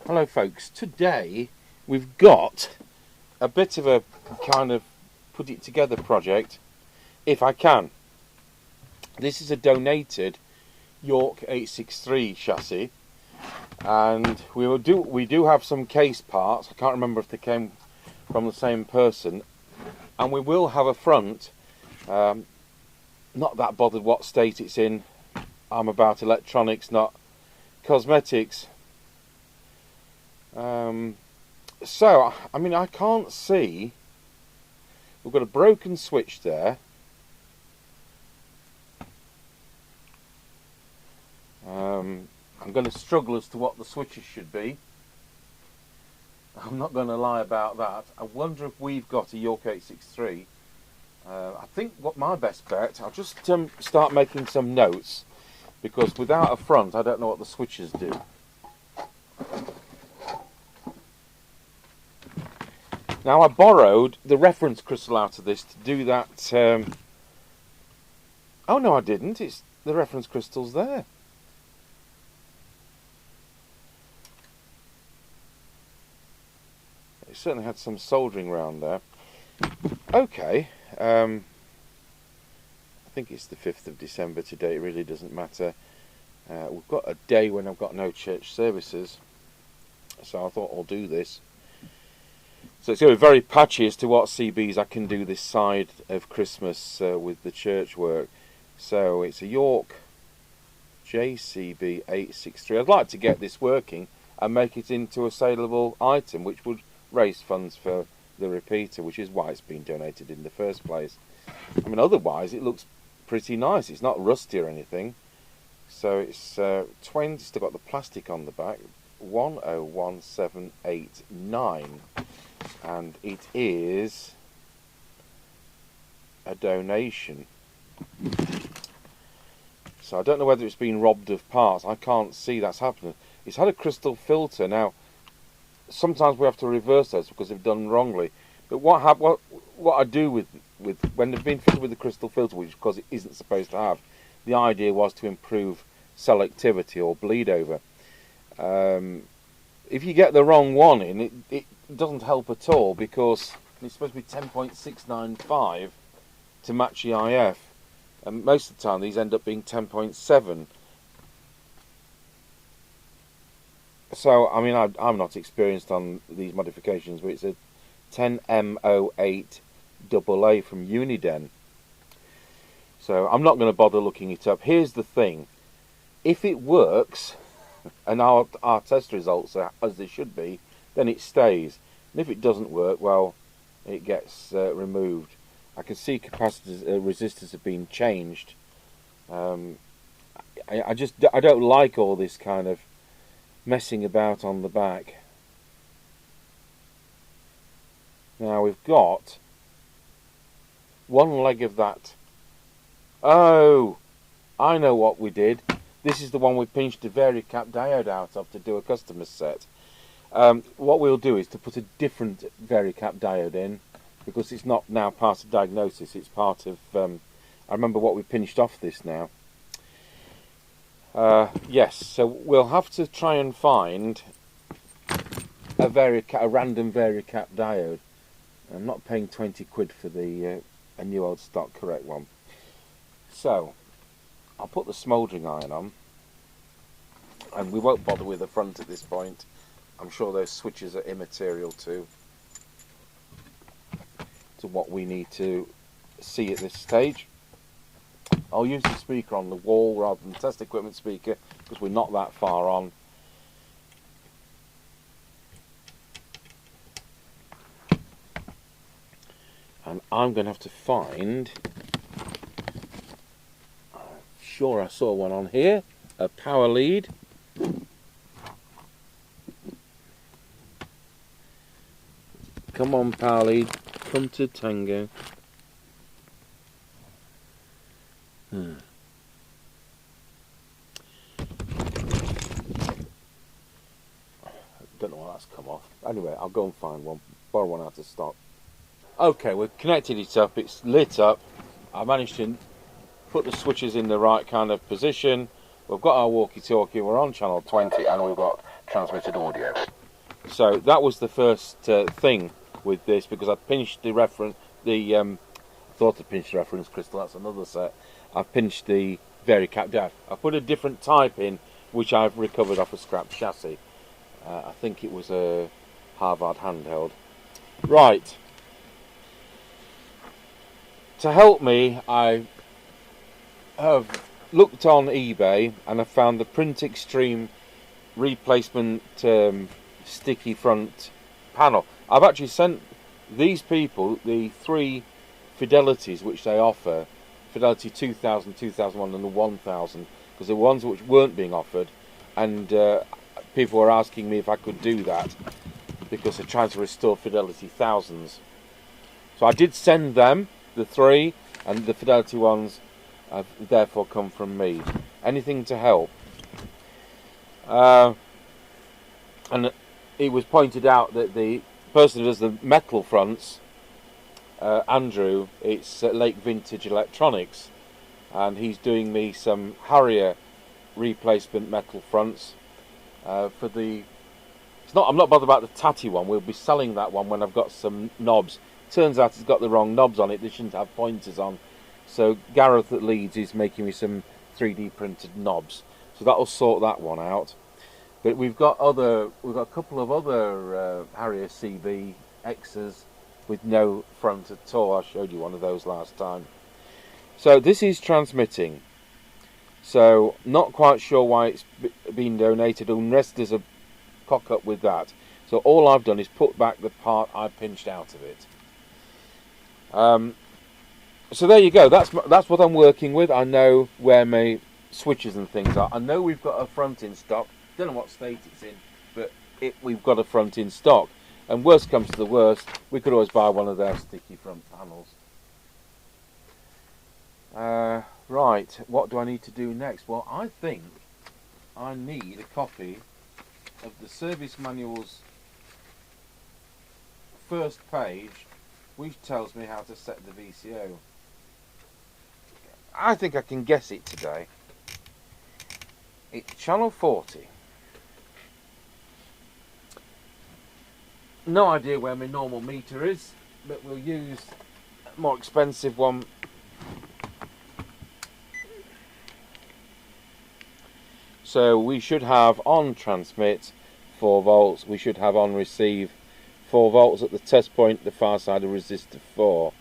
Hello folks, today we've got a bit of a kind of put it together project, if I can. This is a donated York 863 chassis, and we do have some case parts. I can't remember if they came from the same person, and we will have a front. Not that bothered what state it's in. I'm about electronics, not cosmetics. So, I mean, I can't see. We've got a broken switch there. I'm going to struggle as to what the switches should be. I'm not going to lie about that. I wonder if we've got a York 863. I think what my best bet, I'll just start making some notes, because without a front I don't know what the switches do. Now I borrowed the reference crystal out of this to do that. Oh no, I didn't. It's the reference crystal's there. It certainly had some soldering around there. Okay. I think it's the 5th of December today. It really doesn't matter. We've got a day when I've got no church services, so I thought I'll do this. So it's going to be very patchy as to what CBs I can do this side of Christmas with the church work. So it's a York JCB863. I'd like to get this working and make it into a saleable item, which would raise funds for the repeater, which is why it's been donated in the first place. I mean, otherwise it looks pretty nice. It's not rusty or anything. So it's still got the plastic on the back, 101789. And it is a donation. So I don't know whether it's been robbed of parts. I can't see that's happening. It's had a crystal filter. Now, sometimes we have to reverse those because they've done wrongly. But what I do with when they've been fitted with the crystal filter, which because it isn't supposed to have, the idea was to improve selectivity or bleed over. If you get the wrong one in, it doesn't help at all, because it's supposed to be 10.695 to match the IF, and most of the time these end up being 10.7. So, I mean, I'm not experienced on these modifications, but it's a 10M08 AA from Uniden. So I'm not going to bother looking it up. Here's the thing. If it works, and our test results are as they should be, then it stays. And if it doesn't work, well, it gets removed. I can see capacitors, resistors have been changed. I don't like all this kind of messing about on the back. Now we've got one leg of that. Oh, I know what we did. This is the one we pinched a varicap diode out of to do a customer set. What we'll do is to put a different varicap diode in, because it's not now part of diagnosis, it's part of... I remember what we pinched off this now. Yes, so we'll have to try and find a random varicap diode. I'm not paying 20 quid for a new old stock correct one. So I'll put the smouldering iron on, and we won't bother with the front at this point. I'm sure those switches are immaterial to what we need to see at this stage. I'll use the speaker on the wall rather than the test equipment speaker, because we're not that far on. And I'm going to have to find... Sure, I saw one on here, a power lead. Come on, power lead, come to tango. Don't know why that's come off. Anyway, I'll go and find one, borrow one out of stock. Okay, we've connected it up, it's lit up. I managed to put the switches in the right kind of position. We've got our walkie-talkie, we're on channel 20, and we've got transmitted audio. So that was the first thing with this, because I pinched the reference, thought I pinched the reference crystal, that's another set. I've pinched the varicap down. I put a different type in, which I've recovered off a scrap chassis. I think it was a Harvard handheld. Right. To help me, I have looked on eBay and I found the Print Extreme replacement sticky front panel. I've actually sent these people the 3 fidelities which they offer, Fidelity 2000, 2001 and the 1000, because the ones which weren't being offered, and people were asking me if I could do that because they're trying to restore Fidelity thousands. So I did send them the 3, and the Fidelity ones have therefore come from me. Anything to help. And it was pointed out that the person who does the metal fronts, Andrew, it's Lake Vintage Electronics, and he's doing me some Harrier replacement metal fronts for the... I'm not bothered about the tatty one. We'll be selling that one when I've got some knobs. Turns out it's got the wrong knobs on it. They shouldn't have pointers on. So Gareth at Leeds is making me some 3D printed knobs. So that'll sort that one out. But we've got a couple of other Harrier CB X's with no front at all. I showed you one of those last time. So this is transmitting. So not quite sure why it's been donated unless there's a cock up with that. So all I've done is put back the part I pinched out of it. So there you go. That's what I'm working with. I know where my switches and things are. I know we've got a front in stock. Don't know what state it's in, but we've got a front in stock. And worst comes to the worst, we could always buy one of their sticky front panels. Right, what do I need to do next? Well, I think I need a copy of the service manual's first page, which tells me how to set the VCO. I think I can guess it today. It's channel 40. No idea where my normal meter is, but we'll use a more expensive one. So we should have on transmit 4 volts, we should have on receive 4 volts at the test point, the far side of resistor 4.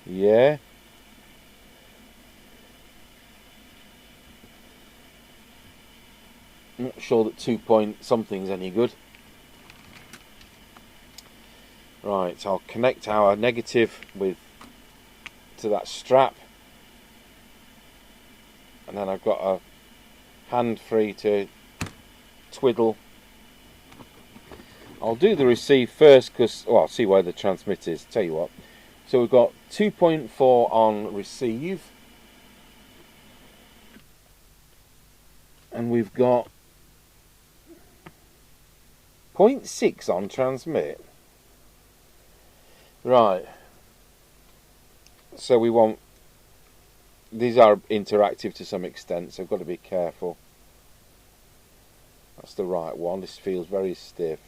Yeah. Not sure that 2 point something's any good. Right, I'll connect our negative to that strap, and then I've got a hand free to twiddle. I'll do the receive first because, well, I'll see where the transmit is. Tell you what. So we've got 2.4 on receive, and we've got 0.6 on transmit. Right. So we want... These are interactive to some extent, so I've got to be careful. That's the right one. This feels very stiff.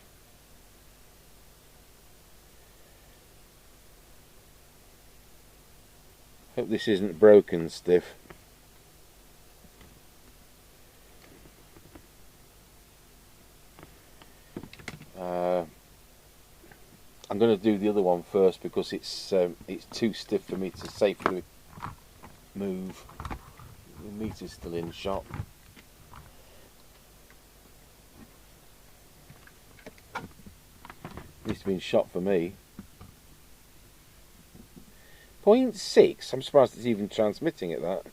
Hope this isn't broken stiff. I'm going to do the other one first because it's too stiff for me to safely move. The meter's still in shot. Needs to be in shot for me. 0.6. I'm surprised it's even transmitting at that.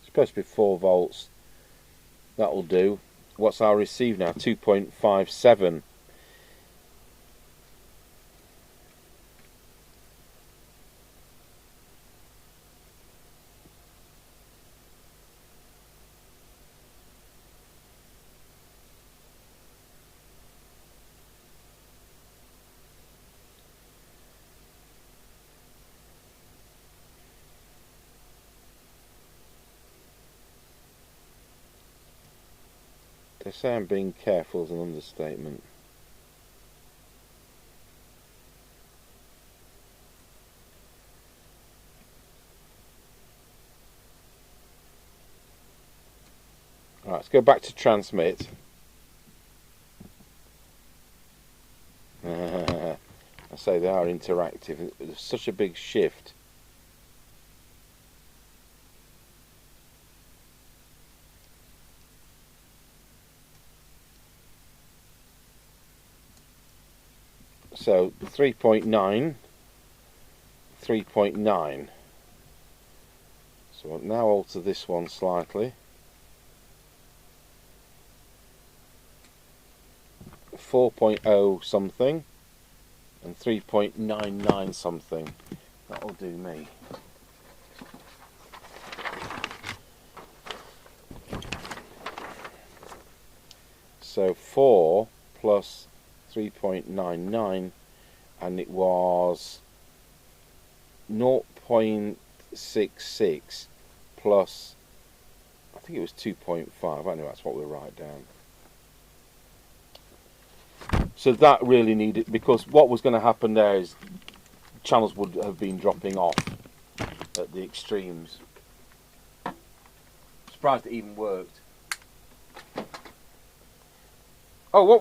Supposed to be 4 volts. That'll do. What's our receive now? 2.57. They say I'm being careful is an understatement. Alright, let's go back to transmit. I say they are interactive. There's such a big shift. So 3.9, 3.9. So I'll now alter this one slightly. 4.0 something and 3.99 something. That'll do me. So 4 plus 3.99, and it was 0.66 plus, I think it was 2.5. Anyway, that's what we'll write down. So that really needed, because what was going to happen there is channels would have been dropping off at the extremes. Surprised it even worked. Oh,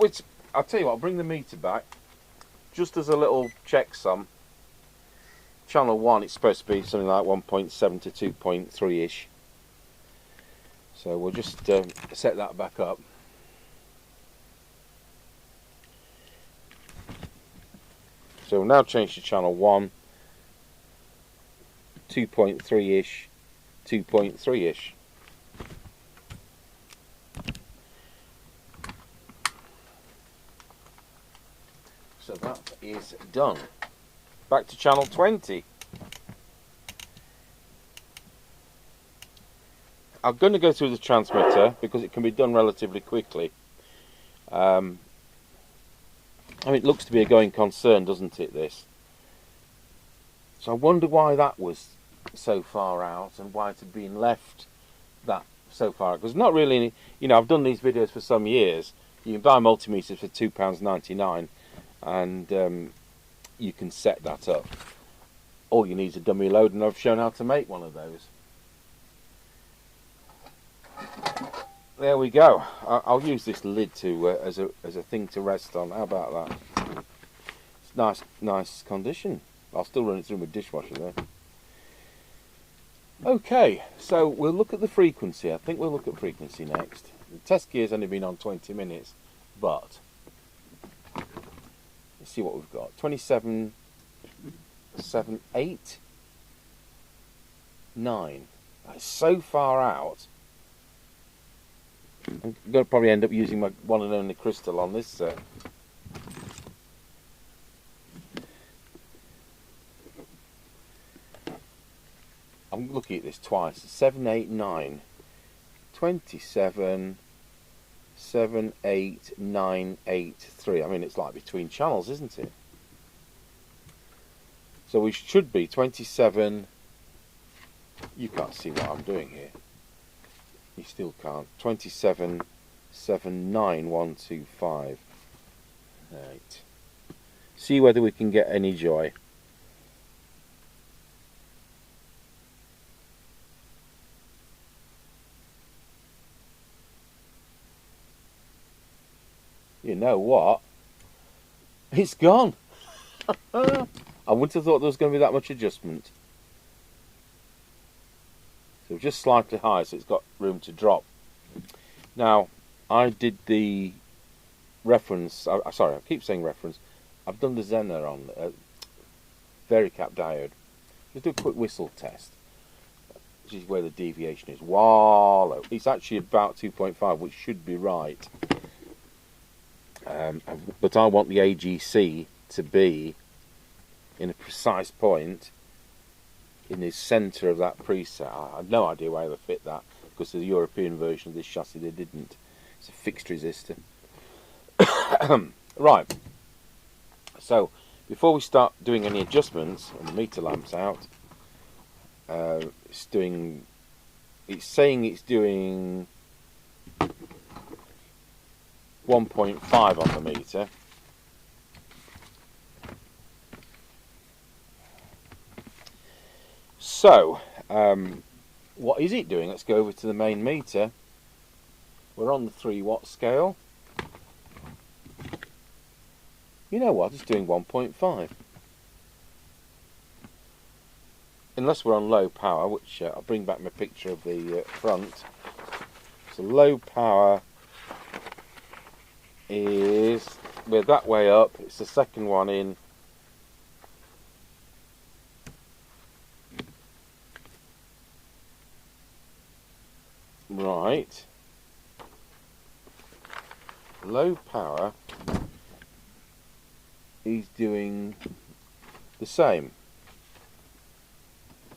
I'll tell you what, I'll bring the meter back just as a little checksum. Channel 1, it's supposed to be something like 1.7 to 2.3 ish. So we'll just set that back up. So we'll now change to channel 1, 2.3 ish, 2.3 ish. So that is done. Back to channel 20. I'm going to go through the transmitter because it can be done relatively quickly. I mean, it looks to be a going concern, doesn't it, this? So I wonder why that was so far out and why it had been left that so far out. Because not really any, you know, I've done these videos for some years. You can buy multimeters for £2.99 and you can set that up. All you need is a dummy load, and I've shown how to make one of those. There we go. I'll use this lid to as a thing to rest on. How about that? It's nice condition. I'll still run it through my dishwasher there. Okay, so we'll look at the frequency. I think we'll look at frequency next. The test gear's only been on 20 minutes, but let's see what we've got. 27.789. That's so far out. I'm going to probably end up using my one and only crystal on this set. I'm looking at this twice. 789, 27, 78983. I mean, it's like between channels, isn't it? So we should be 27. You can't see what I'm doing here. You still can't. 27, 79125. Right. See whether we can get any joy. You know what? It's gone. I wouldn't have thought there was going to be that much adjustment. So just slightly high, so it's got room to drop. Now, I did the reference, sorry, I keep saying reference. I've done the Zener on Varicap diode. Let's do a quick whistle test. This is where the deviation is. Wallow. It's actually about 2.5, which should be right. But I want the AGC to be in a precise point in the centre of that preset. I have no idea why they fit that, because the European version of this chassis they didn't. It's a fixed resistor. Right, so before we start doing any adjustments, and the meter lamp's out, it's saying it's doing 1.5 on the meter. So, what is it doing? Let's go over to the main meter. We're on the 3-watt scale. You know what? It's doing 1.5. Unless we're on low power, which I'll bring back my picture of the front. So low power is, we're that way up. It's the second one in. Right. Low power is doing the same.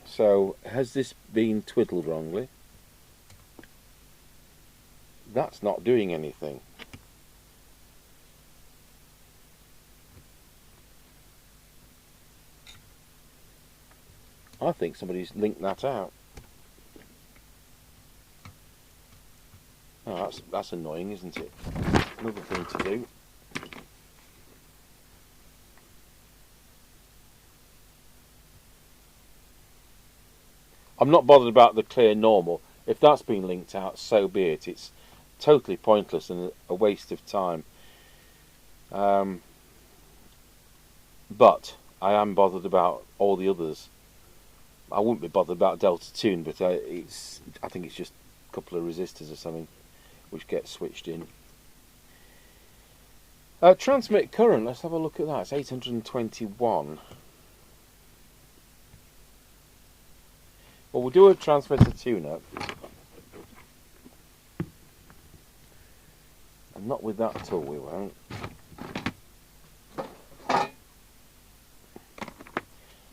So has this been twiddled wrongly? That's not doing anything. I think somebody's linked that out. Oh, that's annoying, isn't it? Another thing to do. I'm not bothered about the clear normal. If that's been linked out, so be it. It's totally pointless and a waste of time. But I am bothered about all the others. I wouldn't be bothered about Delta Tune, but I think it's just a couple of resistors or something which get switched in. Transmit current, let's have a look at that. It's 821. Well, we'll do a transmitter tune-up. And not with that tool, we won't. Let's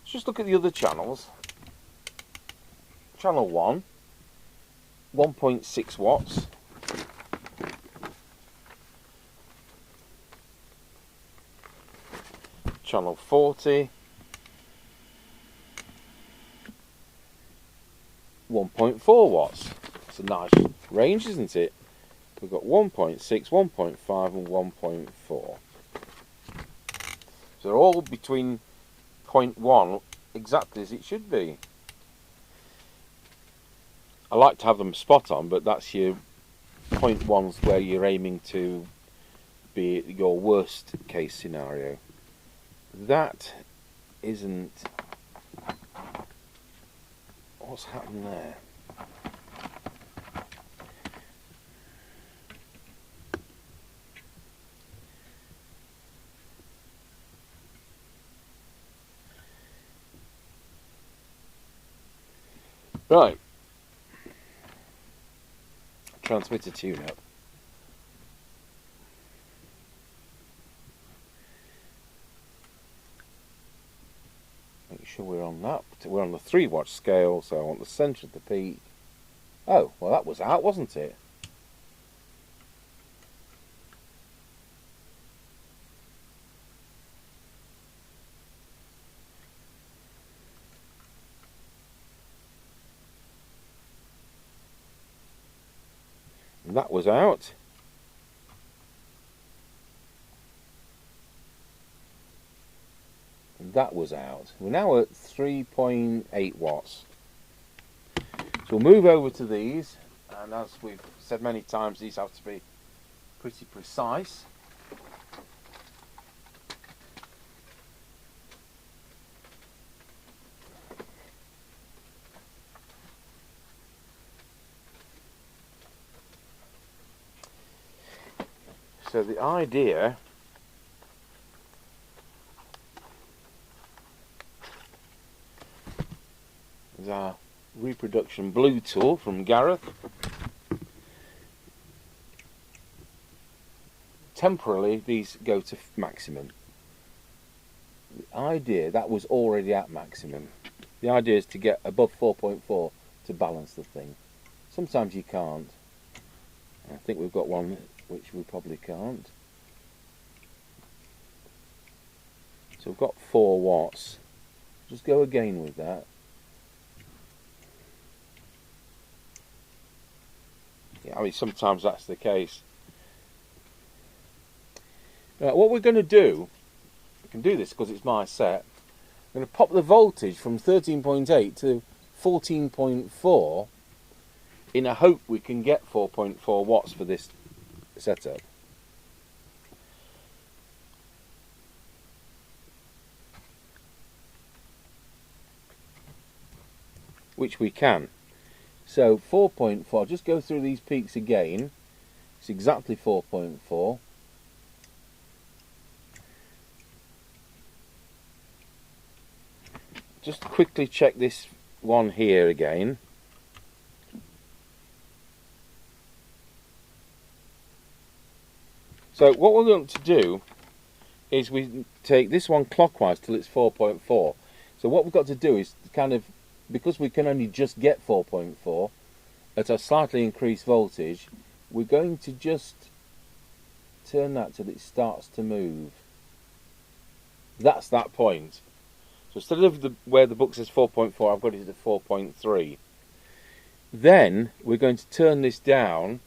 just look at the other channels. Channel 1, 1.6 watts. Channel 40, 1.4 watts. It's a nice range, isn't it? We've got 1.6, 1.5 and 1.4. So they're all between 0.1, exactly as it should be. I like to have them spot on, but that's your 0.1s where you're aiming to be your worst case scenario. That isn't... What's happened there? Right. Transmitter tune-up. Make sure we're on that. We're on the 3-watt scale, so I want the centre of the peak. Oh, well that was out, wasn't it? And that was out. And that was out. We're now at 3.8 watts. So we'll move over to these, and as we've said many times, these have to be pretty precise. So the idea is our reproduction blue tool from Gareth. Temporarily these go to maximum. The idea, that was already at maximum. The idea is to get above 4.4 to balance the thing. Sometimes you can't. I think we've got one which we probably can't. So we've got 4 watts. Just go again with that. Yeah, I mean sometimes that's the case. What we're going to do, we can do this because it's my set. I'm going to pop the voltage from 13.8 to 14.4 in a hope we can get 4.4 watts for this setup. Which we can. So 4.4, I'll just go through these peaks again. It's exactly 4.4. Just quickly check this one here again. So what we're going to do is we take this one clockwise till it's 4.4. So what we've got to do is kind of, because we can only just get 4.4 at a slightly increased voltage, we're going to just turn that till it starts to move. That's that point. So instead of where the book says 4.4, I've got it at 4.3. Then we're going to turn this down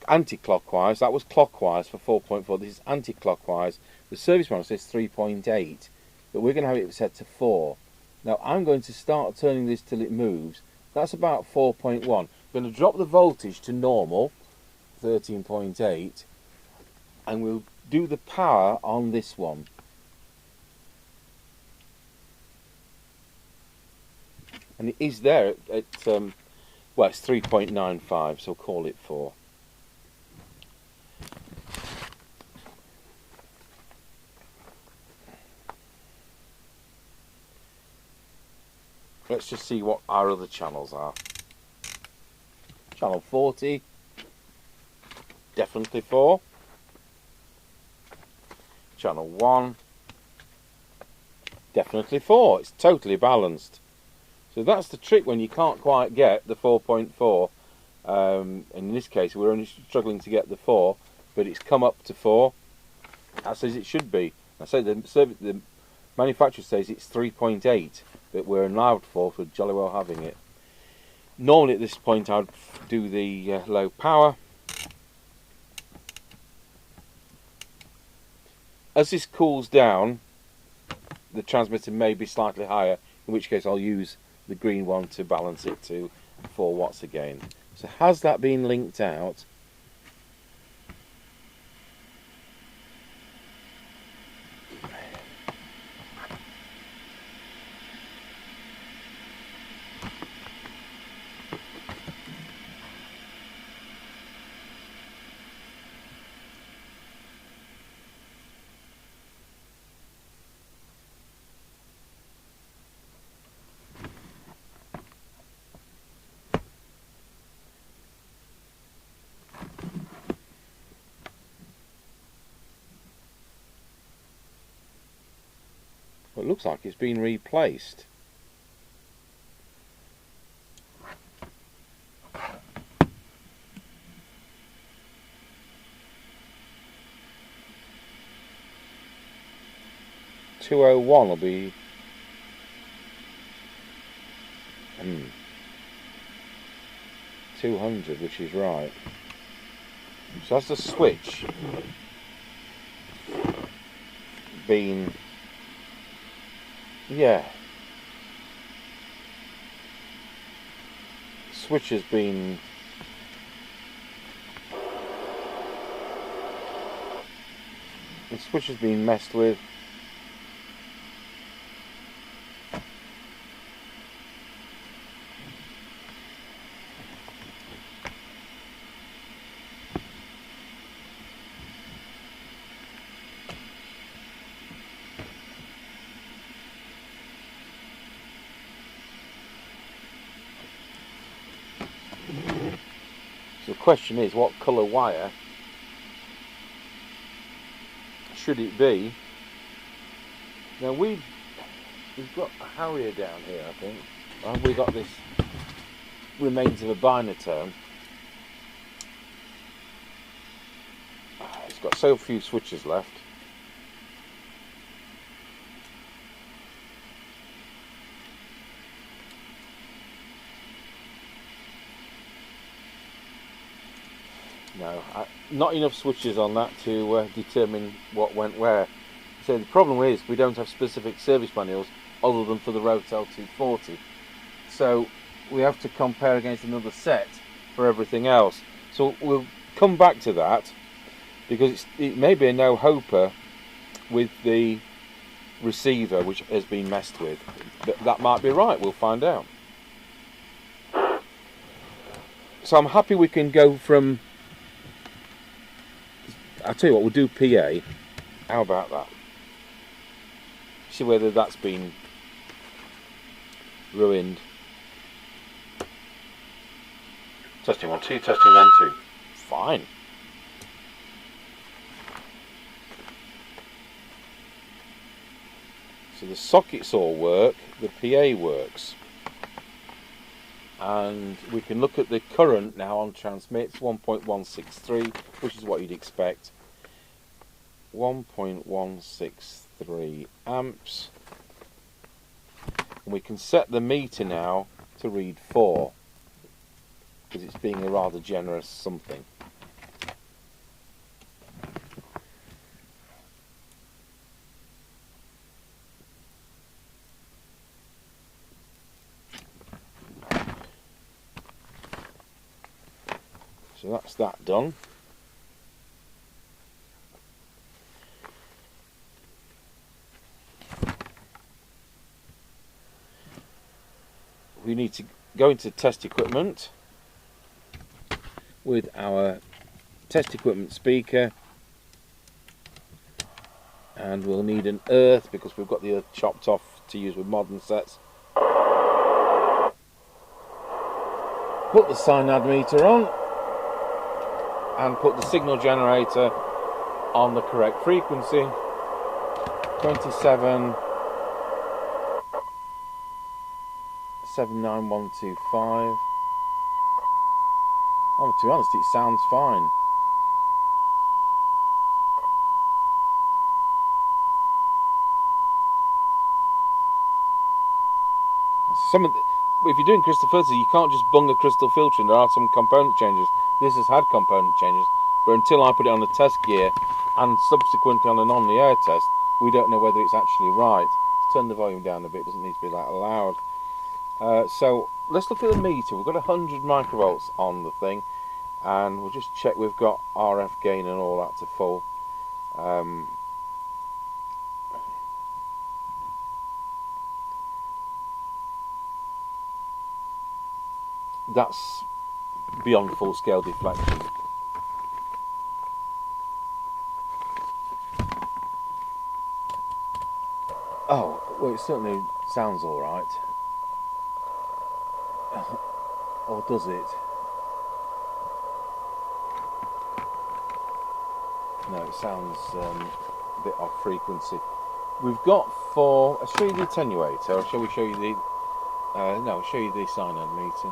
anti-clockwise. That was clockwise for 4.4. This is anti-clockwise. The service manual says 3.8, but we're going to have it set to 4. Now I'm going to start turning this till it moves. That's about 4.1. I'm going to drop the voltage to normal, 13.8, and we'll do the power on this one. And it is there at well, it's 3.95, so call it 4. Let's just see what our other channels are. Channel 40, definitely 4. Channel 1, definitely 4. It's totally balanced. So that's the trick when you can't quite get the 4.4. In this case, we're only struggling to get the 4, but it's come up to 4. That's as it should be. I say the manufacturer says it's 3.8, but we're allowed 4 for jolly well having it. Normally at this point I'd do the low power. As this cools down, the transmitter may be slightly higher, in which case I'll use the green one to balance it to 4 watts again. So has that been linked out? Well, it looks like it's been replaced. .201 will be 200, which is right. So has the switch been... yeah. Switch has been... the switch has been messed with. So the question is, what colour wire should it be? Now we've got a Harrier down here, I think. Have we got this remains of a binatone? It's got so few switches left. not enough switches on that to determine what went where. So the problem is we don't have specific service manuals other than for the Rotel 240. So we have to compare against another set for everything else. So we'll come back to that, because it may be a no-hoper with the receiver which has been messed with. That might be right, we'll find out. So I'm happy we can go from, I'll tell you what, we'll do PA. How about that? See whether that's been ruined. Testing 1 2, testing 1 2. Fine. So the sockets all work, the PA works. And we can look at the current now on transmits, 1.163, which is what you'd expect. 1.163 amps. And we can set the meter now to read 4, because it's being a rather generous something. So that's that done. We need to go into test equipment with our test equipment speaker, and we'll need an earth because we've got the earth chopped off to use with modern sets. Put the cyanide meter on and put the signal generator on the correct frequency, 27 79125. Oh, to be honest, it sounds fine. If you're doing crystal filters, you can't just bung a crystal filter in. There are some component changes. This has had component changes, but until I put it on the test gear and subsequently on an on-the-air test, we don't know whether it's actually right. Let's turn the volume down a bit, it doesn't need to be that loud. So let's look at the meter. We've got 100 microvolts on the thing, and we'll just check we've got RF gain and all that to full. That's beyond full scale deflection. Oh, well, it certainly sounds alright. Or does it? No, it sounds a bit off frequency. We've got four. I'll show you the attenuator, or shall we show you the. No, I'll show you the cyanide meter.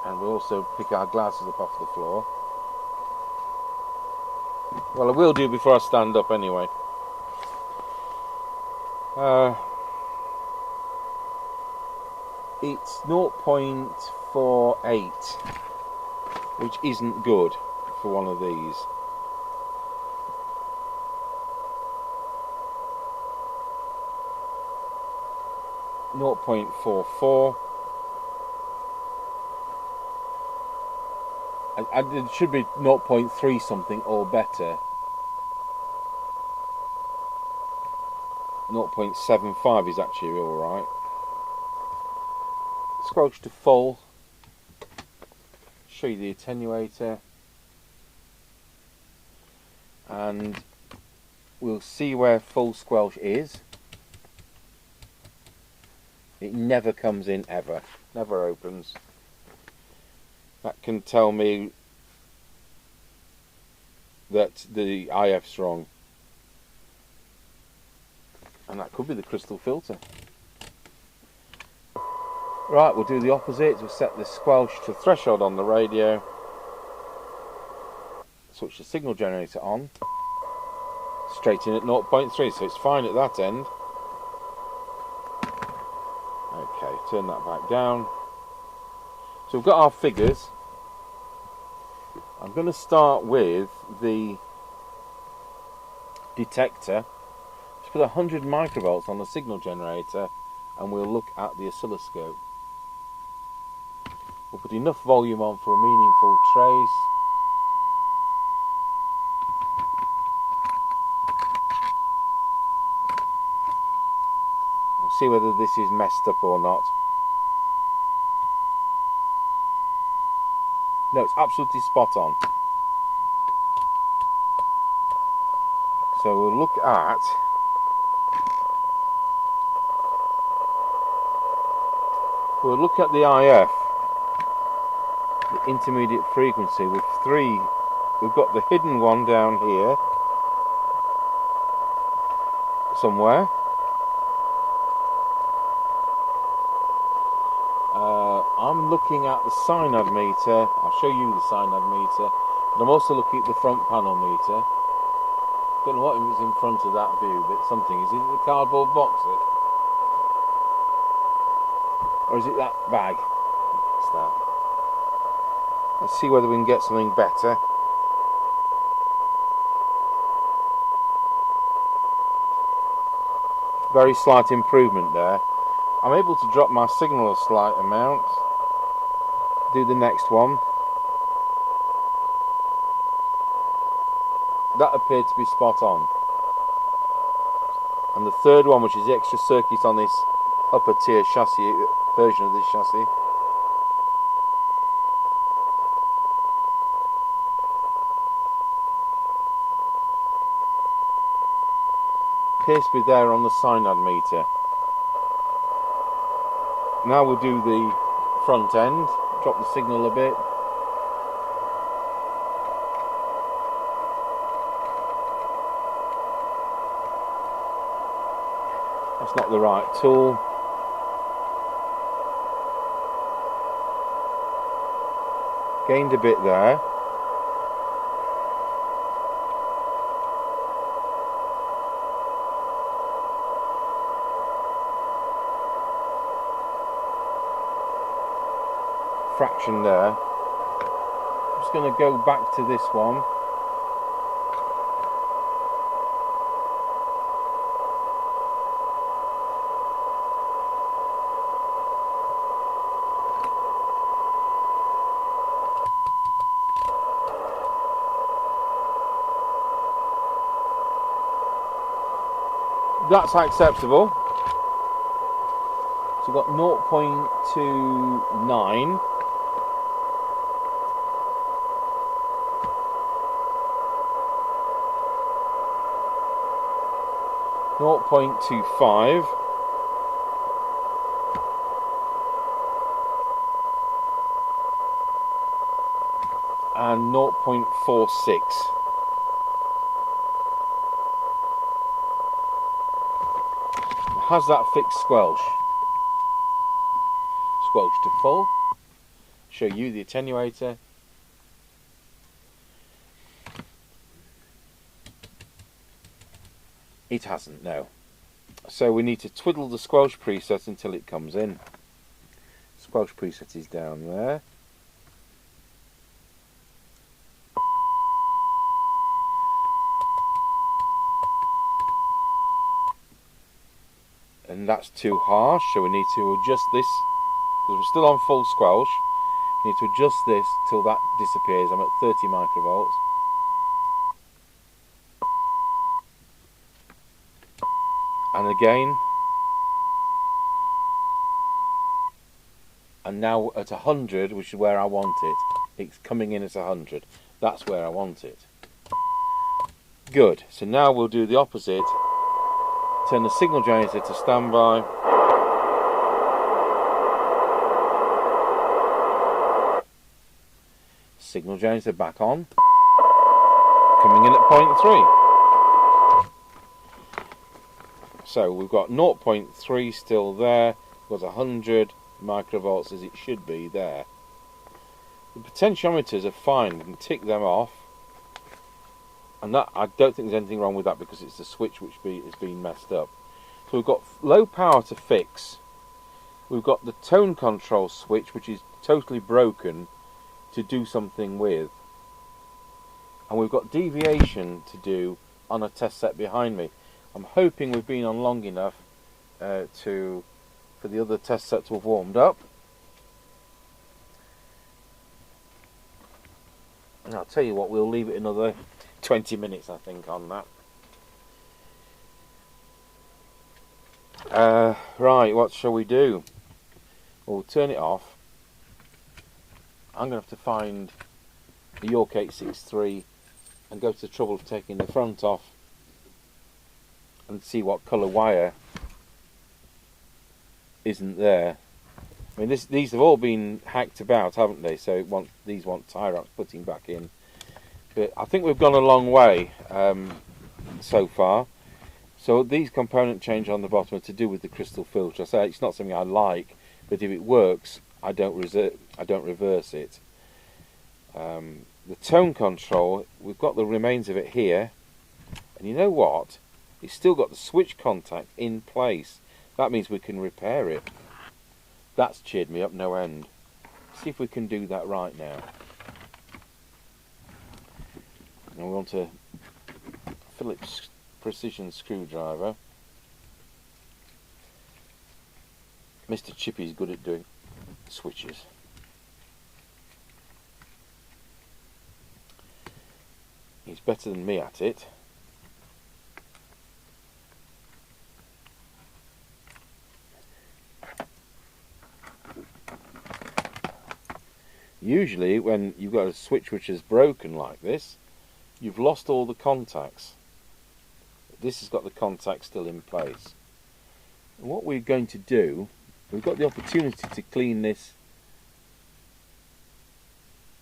And we'll also pick our glasses up off the floor. Well, I will do before I stand up anyway. It's 0.48, which isn't good for one of these. .44. It should be 0.3 something or better. 0.75 is actually alright. Squelch to full. Show you the attenuator. And we'll see where full squelch is. It never comes in ever. Never opens. That can tell me that the IF's wrong. And that could be the crystal filter. Right, we'll do the opposite. We'll set the squelch to threshold on the radio. Switch the signal generator on. Straight in at 0.3, so it's fine at that end. Okay, turn that back down. So we've got our figures. I'm going to start with the detector. Just put 100 microvolts on the signal generator and we'll look at the oscilloscope. We'll put enough volume on for a meaningful trace. We'll see whether this is messed up or not. No, it's absolutely spot on. So we'll look at the IF, the intermediate frequency, with three. We've got the hidden one down here somewhere. I'm looking at the synod meter. I'll show you the synod meter, but I'm also looking at the front panel meter. Don't know what is in front of that view, but something. Is it the cardboard box? Or is it that bag? What's that? Let's see whether we can get something better. Very slight improvement there. I'm able to drop my signal a slight amount. Do the next one. That appeared to be spot on. And the third one, which is the extra circuit on this upper tier chassis, version of this chassis. Appears to be there on the synod meter. Now we'll do the front end, drop the signal a bit. That's not the right tool. Gained a bit there. Fraction there. I'm just going to go back to this one. That's acceptable. So we've got 0.29. .25 and 0.46. Has that fixed squelch? Squelch to full. Show you the attenuator. It hasn't, no. So we need to twiddle the squelch preset until it comes in. Squelch preset is down there. And that's too harsh, so we need to adjust this, because we're still on full squelch. We need to adjust this till that disappears. I'm at 30 microvolts. And again. And now at 100, which is where I want it. It's coming in at 100. That's where I want it. Good. So now we'll do the opposite. Turn the signal generator to standby. Signal generator back on. Coming in at 0.3. So we've got 0.3 still there. Was 100 microvolts as it should be there. The potentiometers are fine. We can tick them off. And that, I don't think there's anything wrong with that because it's the switch which has been messed up. So we've got low power to fix. We've got the tone control switch which is totally broken to do something with. and we've got deviation to do on a test set behind me. I'm hoping we've been on long enough for the other test set to have warmed up. And I'll tell you what, we'll leave it another 20 minutes I think on that. Right, what shall we do? We'll turn it off. I'm going to have to find the York 863 and go to the trouble of taking the front off and see what colour wire isn't there. I mean, these have all been hacked about, haven't they? So these want tie wraps putting back in. But I think we've gone a long way so far. So these component change on the bottom are to do with the crystal filter. I say it's not something I like, but if it works, I don't reverse it. The tone control, we've got the remains of it here, and you know what? It's still got the switch contact in place. That means we can repair it. That's cheered me up no end. See if we can do that right now. And we want a Phillips precision screwdriver. Mr. Chippy's good at doing switches. He's better than me at it. Usually when you've got a switch which is broken like this, you've lost all the contacts. This has got the contacts still in place. And what we're going to do, we've got the opportunity to clean this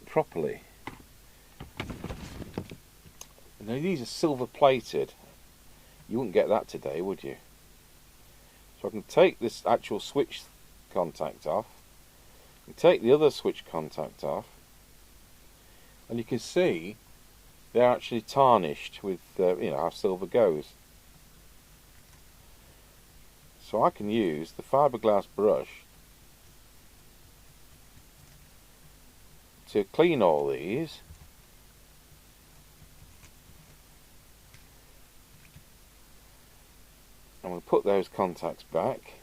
properly. Now these are silver plated. You wouldn't get that today, would you? So I can take this actual switch contact off, and take the other switch contact off, and you can see they're actually tarnished with you know how silver goes. So I can use the fiberglass brush to clean all these. I'm going to put those contacts back.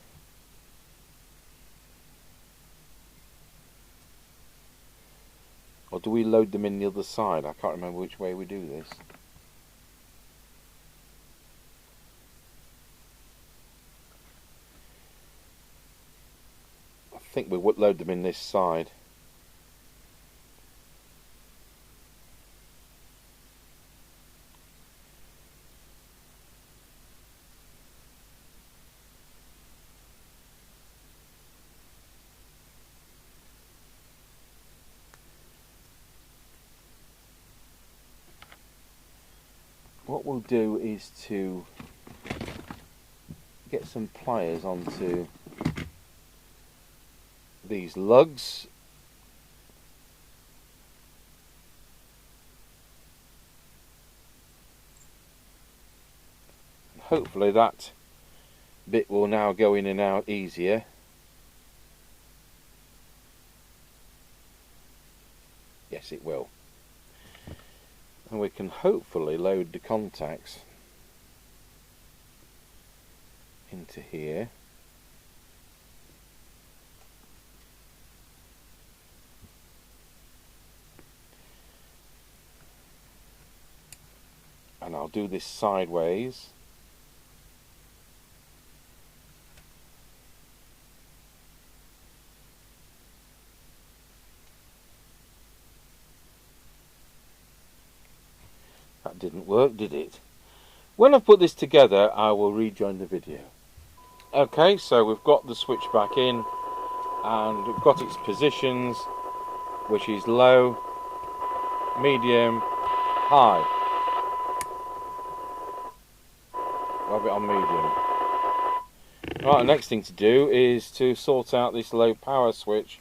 Or do we load them in the other side? I can't remember which way we do this. I think we would load them in this side. What we'll do is to get some pliers onto these lugs. Hopefully that bit will now go in and out easier. Yes, it will. And we can hopefully load the contacts into here. And I'll do this sideways. That didn't work, did it? When I've put this together, I will rejoin the video. Okay, so we've got the switch back in, and we've got its positions, which is low, medium, high. I'll have it on medium. Right, the next thing to do is to sort out this low power switch.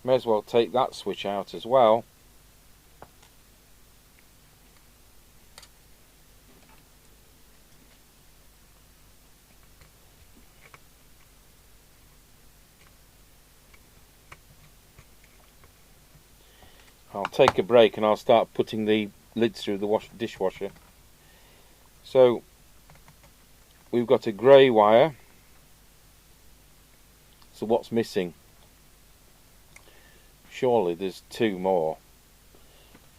May as well take that switch out as well. I'll take a break and I'll start putting the lids through the dishwasher. So we've got a grey wire. So what's missing? Surely there's 2 more.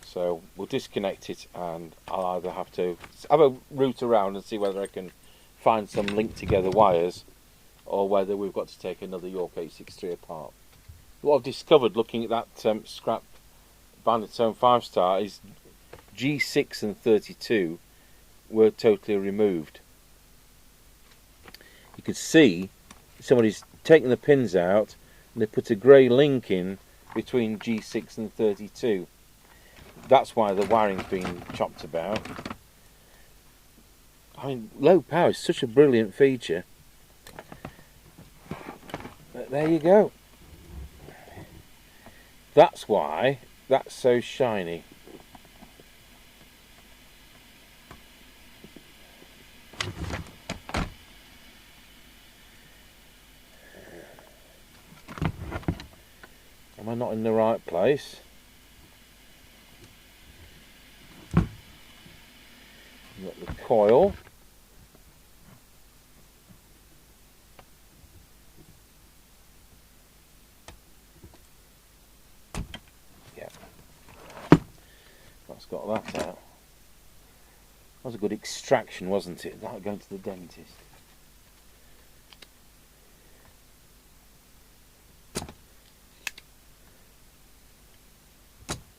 So we'll disconnect it, and I'll either have to have a route around and see whether I can find some linked together wires, or whether we've got to take another York 863 apart. What I've discovered looking at that scrap Banditone 5-star is G6 and 32 were totally removed. You could see somebody's taken the pins out and they put a grey link in between G6 and 32. That's why the wiring's been chopped about. I mean, low power is such a brilliant feature. But there you go. That's why that's so shiny. Am I not in the right place? Got the coil. Yeah. That's got that out. That was a good extraction, wasn't it? Without going to the dentist.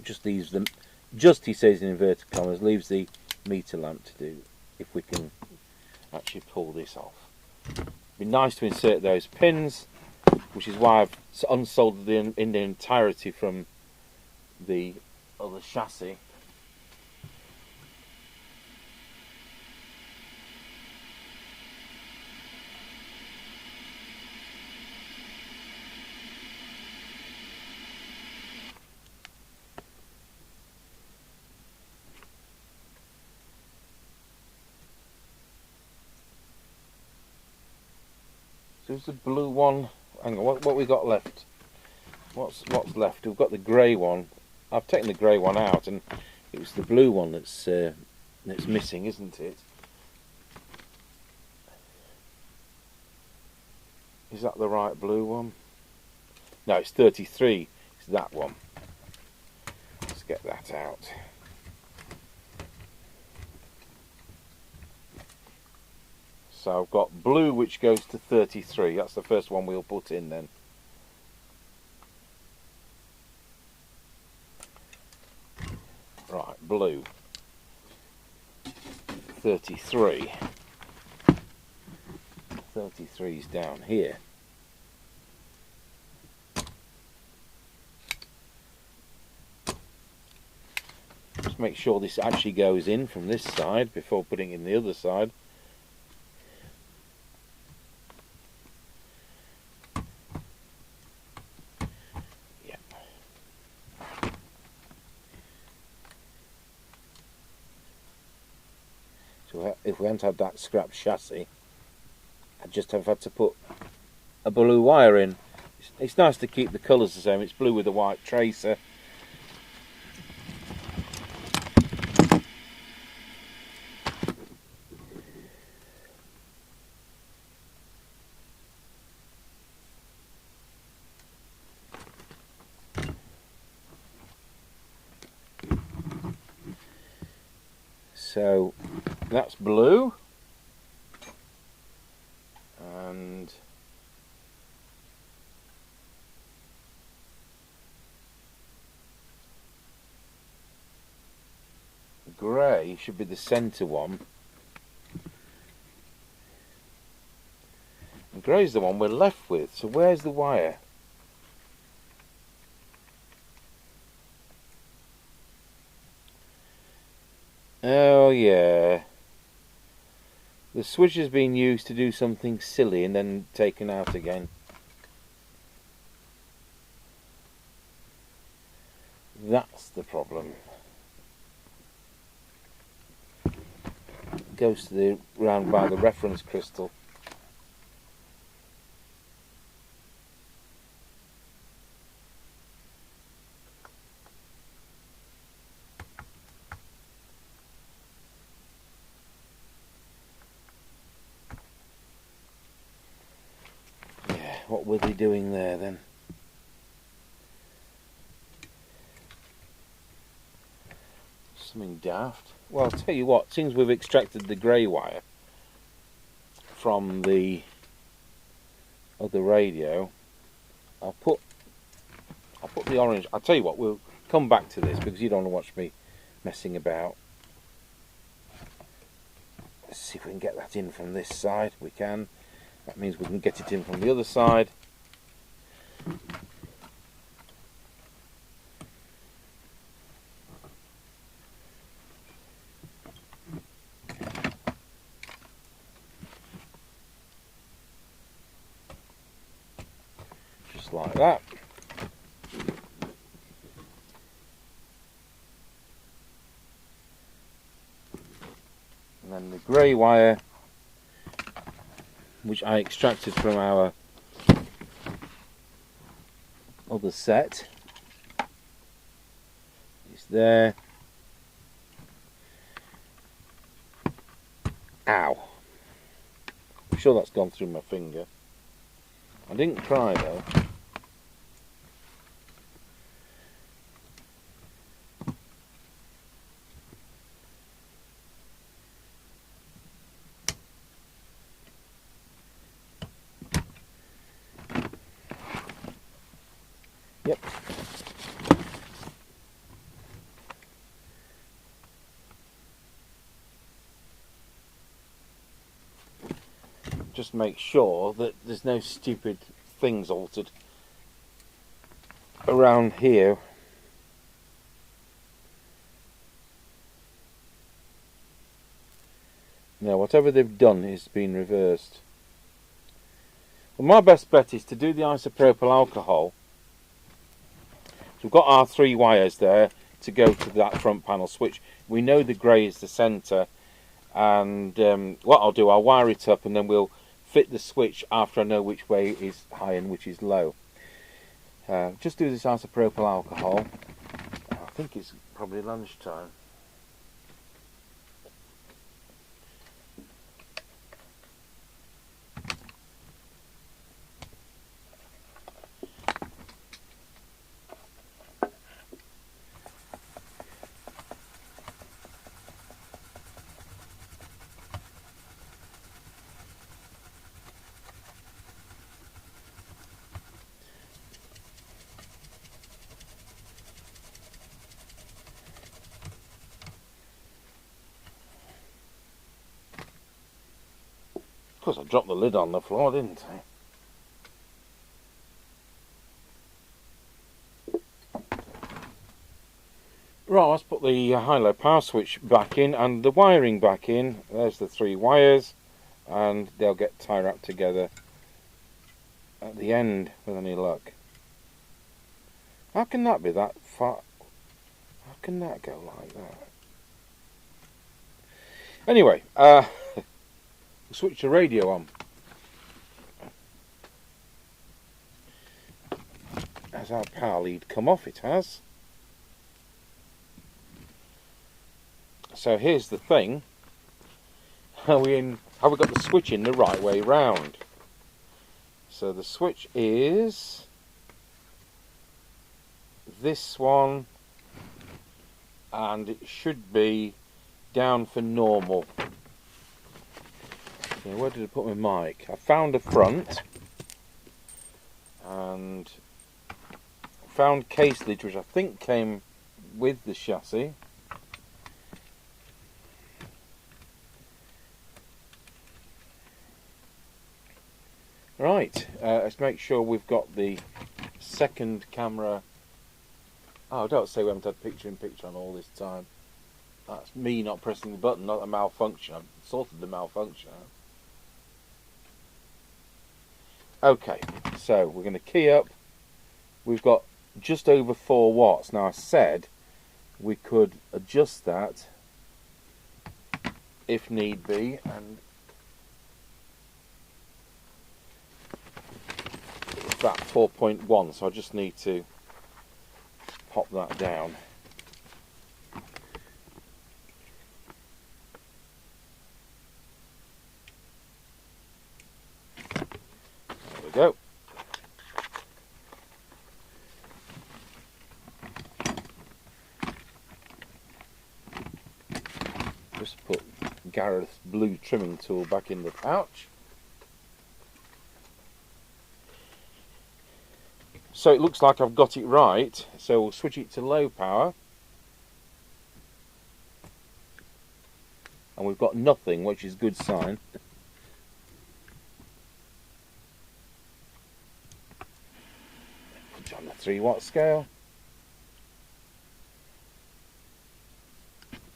Just leaves them, just, he says in inverted commas, leaves the meter lamp to do, if we can actually pull this off. It'd be nice to insert those pins, which is why I've unsoldered in the entirety from the other chassis. There's the blue one. Hang on, what we got left? What's left? We've got the grey one. I've taken the grey one out, and it was the blue one that's missing, isn't it? Is that the right blue one? No, it's 33. It's that one. Let's get that out. So I've got blue, which goes to 33. That's the first one we'll put in then. Right, blue. 33. 33's down here. Just make sure this actually goes in from this side before putting it in the other side. So if we hadn't had that scrap chassis, I'd just have had to put a blue wire in. It's nice to keep the colours the same. It's blue with a white tracer. So that's blue, and grey should be the centre one. And grey's the one we're left with. So where's the wire? Oh yeah. The switch has been used to do something silly and then taken out again. That's the problem. It goes to the round by the reference crystal. were they doing there then? Something daft. Well, I'll tell you what, since we've extracted the grey wire from the other radio, I'll put the orange. I'll tell you what, we'll come back to this because you don't want to watch me messing about. Let's see if we can get that in from this side. We can. That means we can get it in from the other side. Just like that. And then the grey wire, which I extracted from our other set, is there. Ow! I'm sure that's gone through my finger. I didn't cry though. Yep. Just make sure that there's no stupid things altered around here. No, whatever they've done is been reversed. Well, my best bet is to do the isopropyl alcohol. So we've got our 3 wires there to go to that front panel switch. We know the grey is the centre, and what I'll do, I'll wire it up and then we'll fit the switch after I know which way is high and which is low. Just do this isopropyl alcohol. I think it's probably lunchtime. Of course, I dropped the lid on the floor, didn't I? Right, let's put the high-low power switch back in and the wiring back in. There's the 3 wires, and they'll get tie-wrapped together at the end with any luck. How can that be that far? How can that go like that? Anyway, switch the radio on. Has our power lead come off? It has. So here's the thing. Have we got the switch in the right way round? So the switch is this one, and it should be down for normal. Okay, where did I put my mic? I found a front and found case lids, which I think came with the chassis. Right, let's make sure we've got the second camera. Oh, don't say we haven't had picture-in-picture on all this time. That's me not pressing the button, not a malfunction. I've sorted the malfunction out. Okay, so we're going to key up. We've got just over 4 watts. Now I said we could adjust that if need be, and it's about 4.1, so I just need to pop that down. There we go. Just put Gareth's blue trimming tool back in the pouch. So it looks like I've got it right, so we'll switch it to low power. And we've got nothing, which is a good sign. Put it on the 3-watt scale.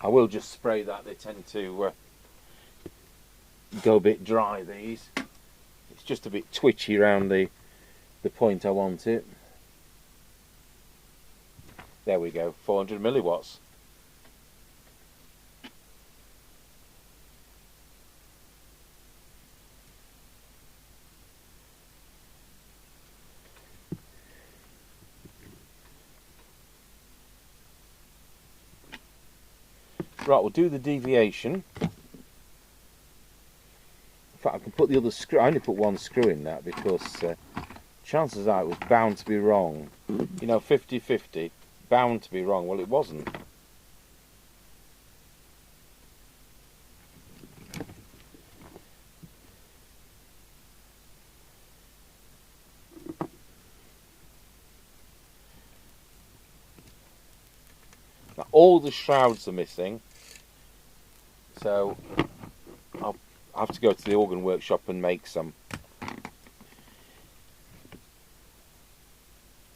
I will just spray that, they tend to go a bit dry, these. It's just a bit twitchy around the point I want it. There we go, 400 milliwatts. Right, we'll do the deviation. In fact, I can put the other screw. I only put one screw in that because chances are it was bound to be wrong. You know, 50-50, bound to be wrong. Well, it wasn't. Now, all the shrouds are missing. So I'll have to go to the organ workshop and make some.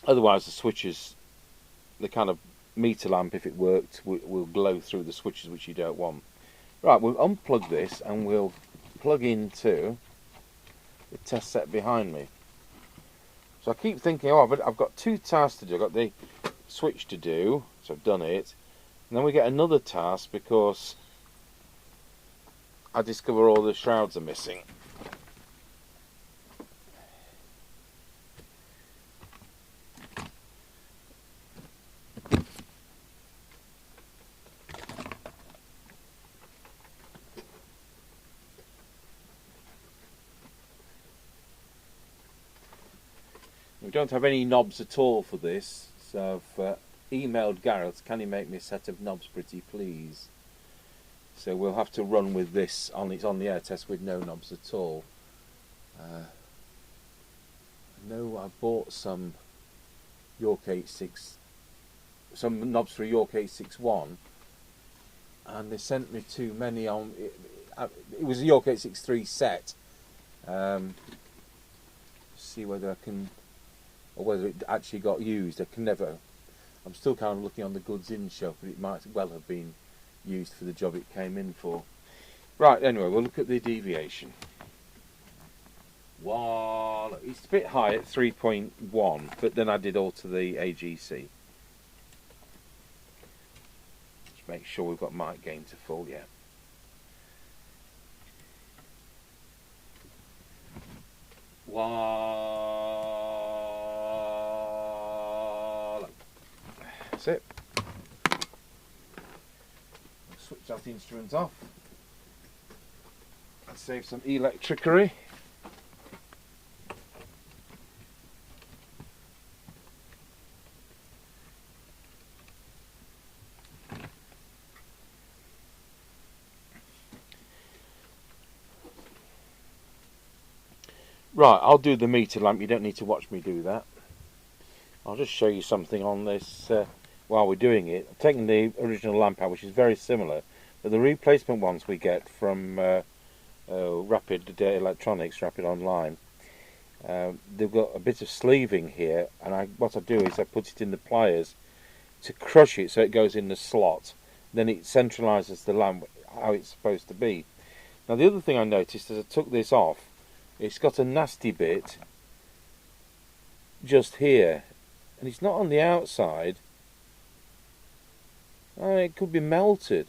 Otherwise the switches, the kind of meter lamp, if it worked, will glow through the switches, which you don't want. Right, we'll unplug this and we'll plug into the test set behind me. So I keep thinking, oh, but I've got 2 tasks to do. I've got the switch to do, so I've done it. And then we get another task because I discover all the shrouds are missing. We don't have any knobs at all for this, so I've emailed Gareth, can you make me a set of knobs pretty please? So we'll have to run with this it's on the air test with no knobs at all. I know I bought some York 86, some knobs for a York 861, and they sent me too many on. It was a York 863 set. See whether I can, or whether it actually got used. I can never. I'm still kind of looking on the goods in shelf, but it might well have been used for the job it came in for. Right, anyway, we'll look at the deviation. Wow, it's a bit high at 3.1, but then I did alter the AGC. Just make sure we've got mic gain to full, yeah. Wow, that's it. Switch that instrument off and save some electricity. Right, I'll do the meter lamp. You don't need to watch me do that. I'll just show you something on this while we're doing it. I'm taking the original lamp out, which is very similar, but the replacement ones we get from Rapid Electronics, Rapid Online, they've got a bit of sleeving here, and what I do is I put it in the pliers to crush it so it goes in the slot. Then it centralises the lamp how it's supposed to be. Now the other thing I noticed as I took this off, it's got a nasty bit just here, and it's not on the outside. It could be melted,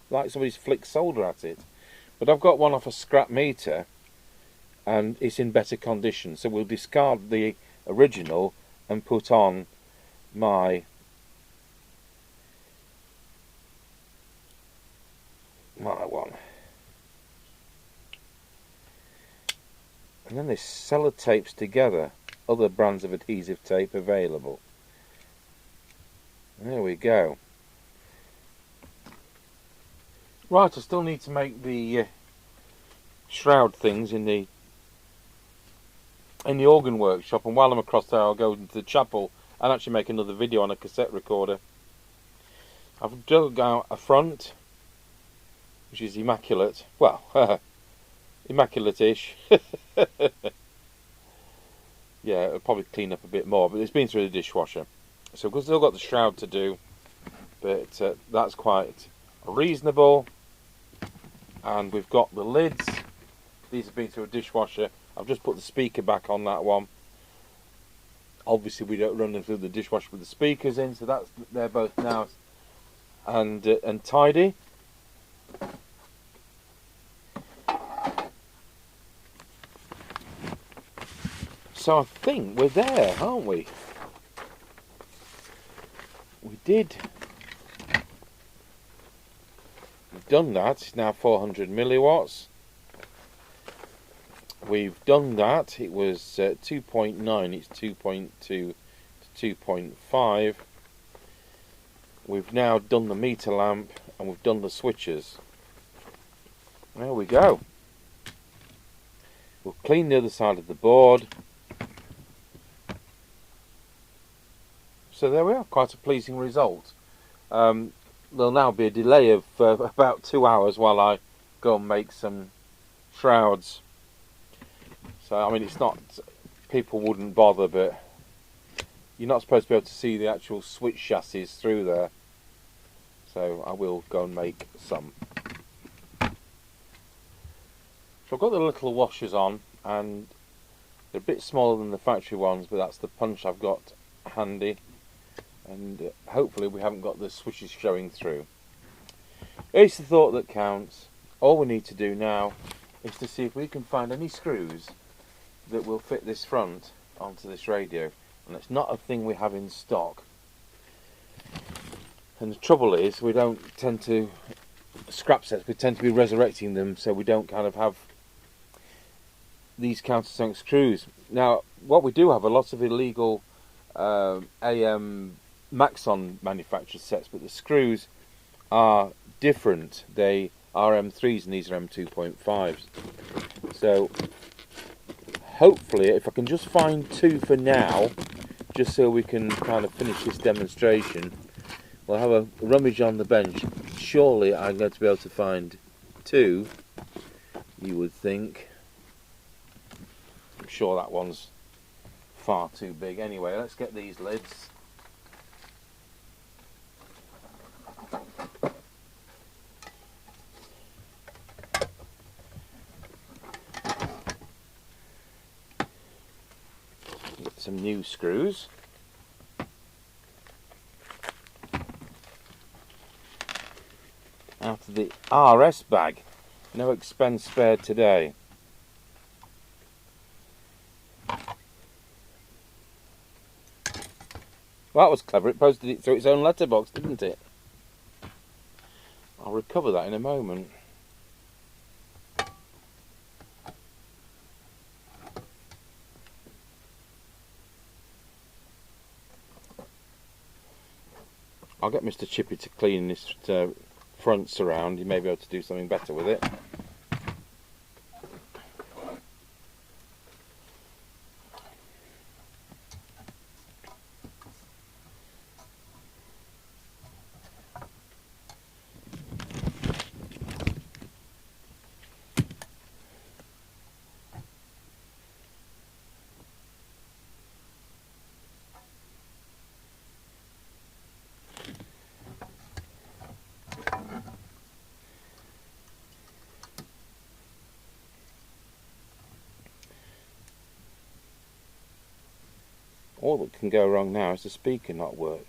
like somebody's flicked solder at it. But I've got one off a scrap meter, and it's in better condition, so we'll discard the original and put on my one. And then this sellotapes together. Other brands of adhesive tape available. There we go. Right, I still need to make the shroud things in the organ workshop, and while I'm across there I'll go into the chapel and actually make another video on a cassette recorder. I've dug out a front which is immaculate, well, immaculate-ish. Yeah, it'll probably clean up a bit more, but it's been through the dishwasher, so we've still got the shroud to do, but that's quite reasonable. And we've got the lids, these have been through a dishwasher. I've just put the speaker back on that one. Obviously we don't run them through the dishwasher with the speakers in, so they're both now and tidy. So I think we're there, aren't we? We've done that. It's now 400 milliwatts. We've done that. It was 2.9. It's 2.2 to 2.5. We've now done the meter lamp and we've done the switches. There we go. We'll clean the other side of the board. So there we are. Quite a pleasing result. There'll now be a delay of about 2 hours while I go and make some shrouds. So, I mean, it's not, people wouldn't bother, but you're not supposed to be able to see the actual switch chassis through there. So I will go and make some. So I've got the little washers on, and they're a bit smaller than the factory ones, but that's the punch I've got handy. And hopefully we haven't got the switches showing through. It's the thought that counts. All we need to do now is to see if we can find any screws that will fit this front onto this radio, and it's not a thing we have in stock. And the trouble is, we don't tend to scrap sets, we tend to be resurrecting them, so we don't kind of have these countersunk screws. Now, what we do have are lots of illegal AM Maxon manufactured sets, but the screws are different. They are M3s and these are M2.5s. So hopefully, if I can just find two for now, just so we can kind of finish this demonstration, we'll have a rummage on the bench. Surely I'm going to be able to find two, you would think. I'm sure that one's far too big. Anyway, let's get these lids. Get some new screws. Out of the RS bag. No expense spared today. Well, that was clever. It posted it through its own letterbox, didn't it? I'll recover that in a moment. I'll get Mr. Chippy to clean this front surround. He may be able to do something better with it. All that can go wrong now is the speaker not working.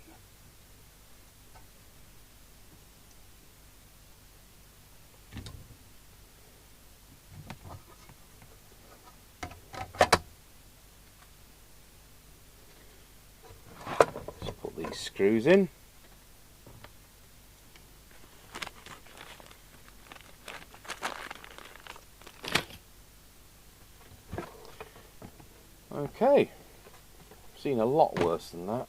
Let's put these screws in. Okay. Seen a lot worse than that.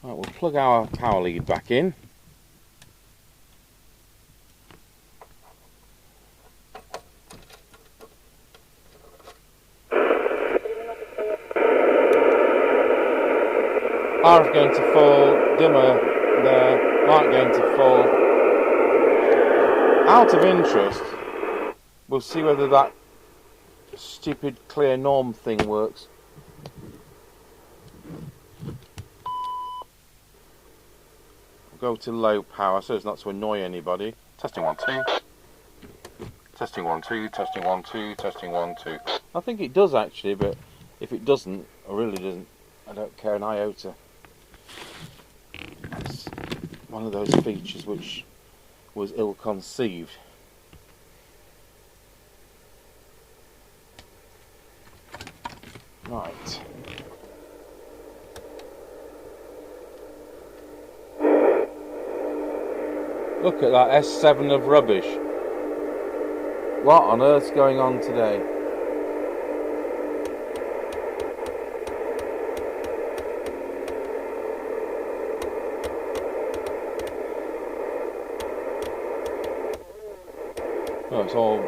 Right, we'll plug our power lead back in. RF going to full, dimmer there, light going to full. Out of interest, we'll see whether that stupid clear norm thing works. Go to low power so as not to annoy anybody. Testing 1 2. Testing 1 2. Testing 1 2. Testing 1 2. I think it does actually, but if it doesn't, or really doesn't, I don't care an iota. It's one of those features which was ill-conceived. Right. Look at that S7 of rubbish. What on earth's going on today? Oh, it's all...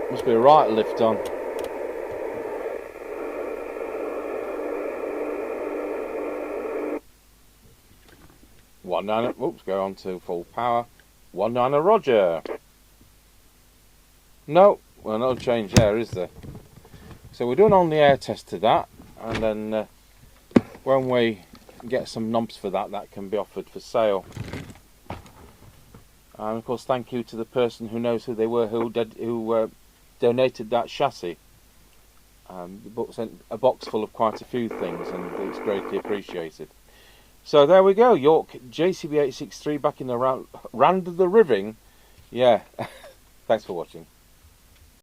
must be a right lift on. One nine. Oops, go on to full power. 19 Roger. No, well, no change there, is there? So we're doing on the air test to that, and then when we get some knobs for that, that can be offered for sale. And of course, thank you to the person who knows who they were who donated that chassis. The book sent a box full of quite a few things, and it's greatly appreciated. So there we go, York JCB863 back in the round of the riving. Yeah, thanks for watching.